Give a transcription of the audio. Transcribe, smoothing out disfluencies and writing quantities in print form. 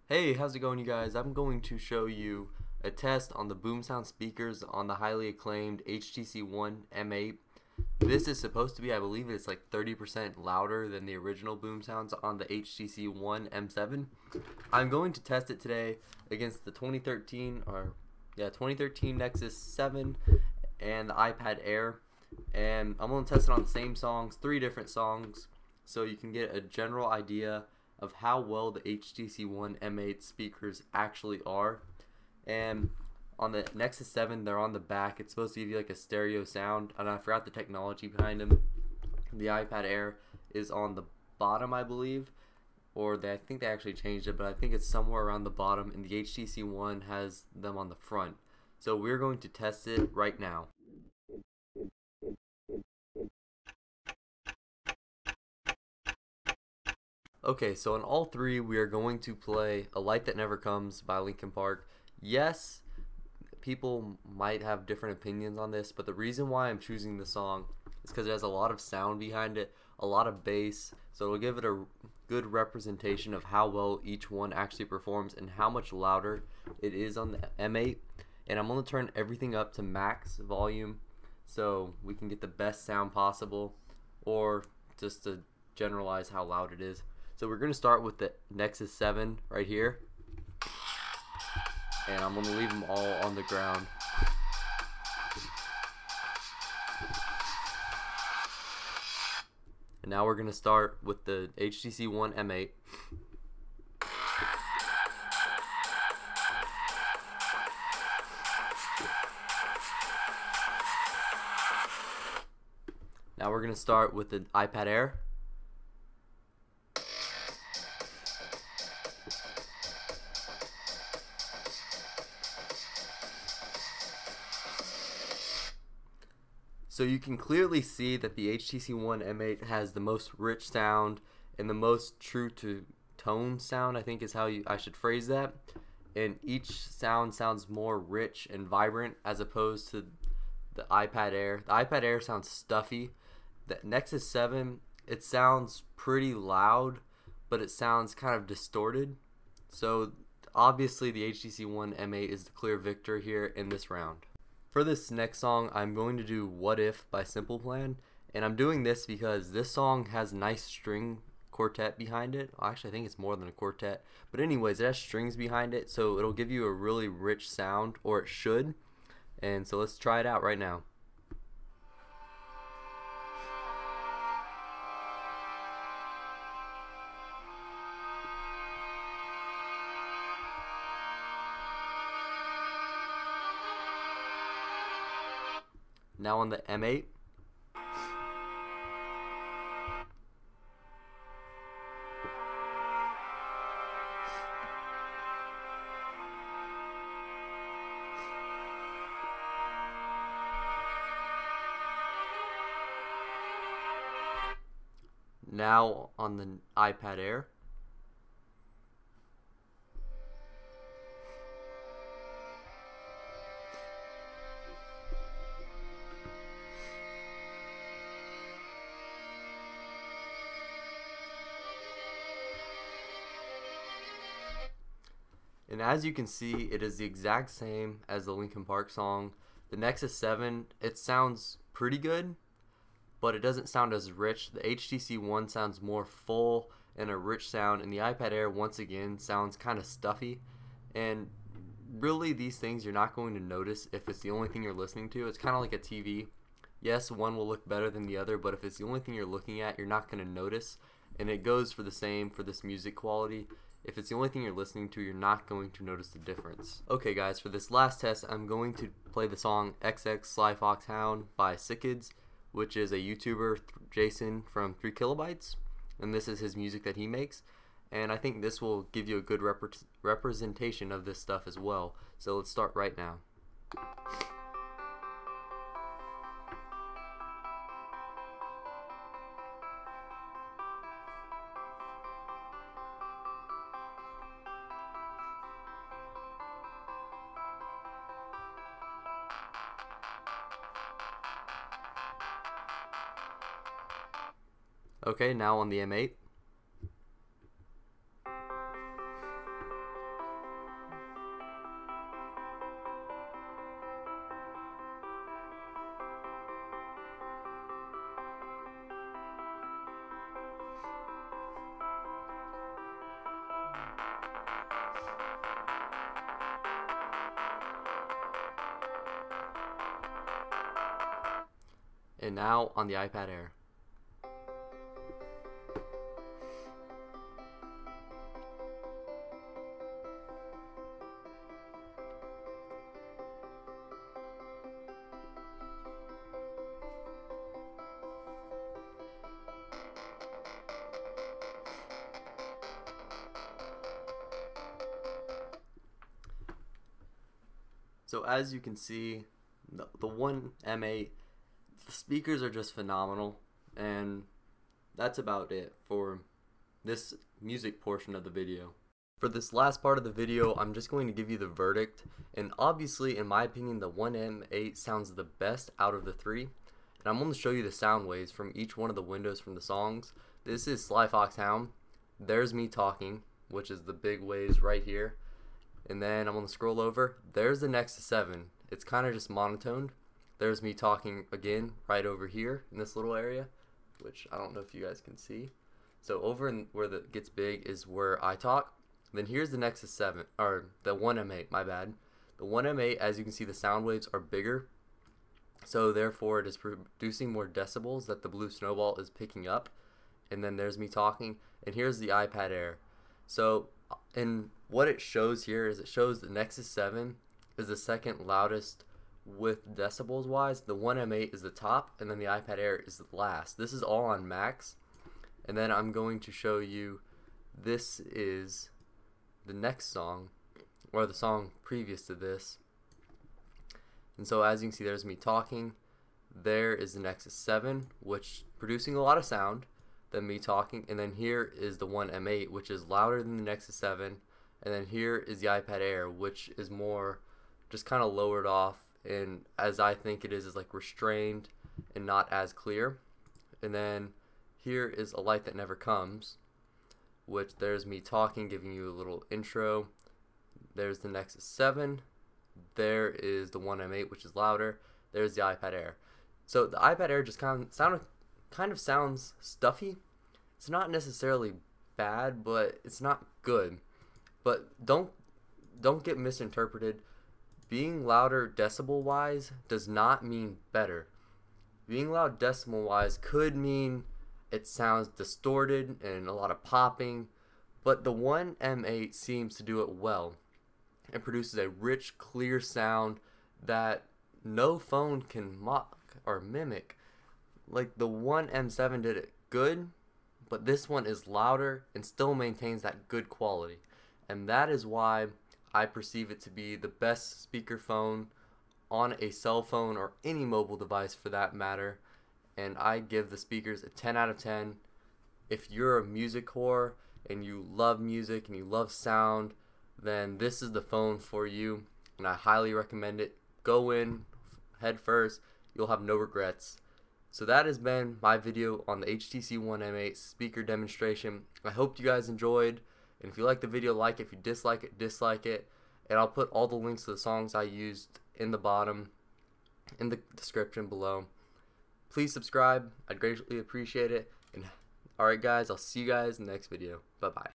Hey, how's it going, you guys? I'm going to show you a test on the Boomsound speakers on the highly acclaimed HTC One M8. This is supposed to be, I believe it's like 30% louder than the original Boomsounds on the HTC One M7. I'm going to test it today against the 2013 Nexus 7 and the iPad Air, and I'm going to test it on the same songs, 3 different songs, so you can get a general idea of how well the HTC One M8 speakers actually are. And on the Nexus 7, they're on the back. It's supposed to give you like a stereo sound, and I forgot the technology behind them. The iPad Air is on the bottom, I believe, or I think they actually changed it, but I think it's somewhere around the bottom, and the HTC One has them on the front. So we're going to test it right now. Okay, so on all 3, we are going to play A Light That Never Comes by Linkin Park. Yes, people might have different opinions on this, but the reason why I'm choosing the song is because it has a lot of sound behind it, a lot of bass, so it'll give it a good representation of how well each one actually performs and how much louder it is on the M8. And I'm going to turn everything up to max volume so we can get the best sound possible, or just to generalize how loud it is. So we're going to start with the Nexus 7 right here, and I'm going to leave them all on the ground. And now we're going to start with the HTC One M8. Now we're going to start with the iPad Air. So you can clearly see that the HTC One M8 has the most rich sound and the most true to tone sound, I think is how I should phrase that. And each sound sounds more rich and vibrant as opposed to the iPad Air. The iPad Air sounds stuffy. The Nexus 7, it sounds pretty loud, but it sounds kind of distorted. So obviously the HTC One M8 is the clear victor here in this round. For this next song, I'm going to do What If by Simple Plan, and I'm doing this because this song has nice string quartet behind it. Actually, I think it's more than a quartet, but anyways, it has strings behind it, so it'll give you a really rich sound, or it should. And so let's try it out right now. Now on the M8. Now on the iPad Air. And as you can see, it is the exact same as the Linkin Park song. The Nexus 7, it sounds pretty good, but it doesn't sound as rich. The HTC One sounds more full and a rich sound, and the iPad Air, once again, sounds kind of stuffy. And really, these things you're not going to notice if it's the only thing you're listening to. It's kind of like a TV. Yes, one will look better than the other, but if it's the only thing you're looking at, you're not going to notice. And it goes for the same for this music quality. If it's the only thing you're listening to, you're not going to notice the difference. Okay guys, for this last test, I'm going to play the song XX Sly Fox Hound by Sickids, which is a YouTuber, Jason from 3 Kilobytes, and this is his music that he makes. And I think this will give you a good representation of this stuff as well. So let's start right now. Okay, now on the M8. and now on the iPad Air. So as you can see, the One M8, the speakers are just phenomenal, and that's about it for this music portion of the video. For this last part of the video, I'm just going to give you the verdict, and obviously in my opinion the One M8 sounds the best out of the three, and I'm going to show you the sound waves from each one of the windows from the songs. This is Sly Fox Hound, there's me talking, which is the big waves right here. And then I'm going to scroll over. There's the Nexus 7. It's kind of just monotoned. There's me talking again right over here in this little area, which I don't know if you guys can see. So over in where it gets big is where I talk. Then here's the Nexus 7, or the One M8, my bad. The One M8, as you can see, the sound waves are bigger. So therefore it is producing more decibels that the Blue Snowball is picking up. And then there's me talking. And here's the iPad Air. So, and what it shows here is it shows the Nexus 7 is the second loudest with decibels wise. The One M8 is the top, and then the iPad Air is the last. This is all on max. And then I'm going to show you, this is the next song, or the song previous to this. And so as you can see, there's me talking. There is the Nexus 7, which producing a lot of sound. Than me talking, and then here is the One M8, which is louder than the Nexus 7, and then here is the iPad Air, which is more just kind of lowered off, and as I think it is like restrained and not as clear. And then here is A Light That Never Comes, which there's me talking, giving you a little intro. There's the Nexus 7, there is the One M8, which is louder. There's the iPad Air. So the iPad Air just kind of sounds stuffy. It's not necessarily bad, but it's not good. But don't get misinterpreted. Being louder decibel wise does not mean better. Being loud decibel wise could mean it sounds distorted and a lot of popping, but the One M8 seems to do it well. It produces a rich, clear sound that no phone can mock or mimic. Like the One M7 did it good, but this one is louder and still maintains that good quality. And that is why I perceive it to be the best speakerphone on a cell phone or any mobile device for that matter. And I give the speakers a 10 out of 10. If you're a music whore and you love music and you love sound, then this is the phone for you, and I highly recommend it. Go in head first, you'll have no regrets. So that has been my video on the HTC One M8 speaker demonstration. I hope you guys enjoyed, and if you like the video, like it. If you dislike it, dislike it. And I'll put all the links to the songs I used in the bottom, in the description below. Please subscribe, I'd greatly appreciate it. And alright guys, I'll see you guys in the next video. Bye bye.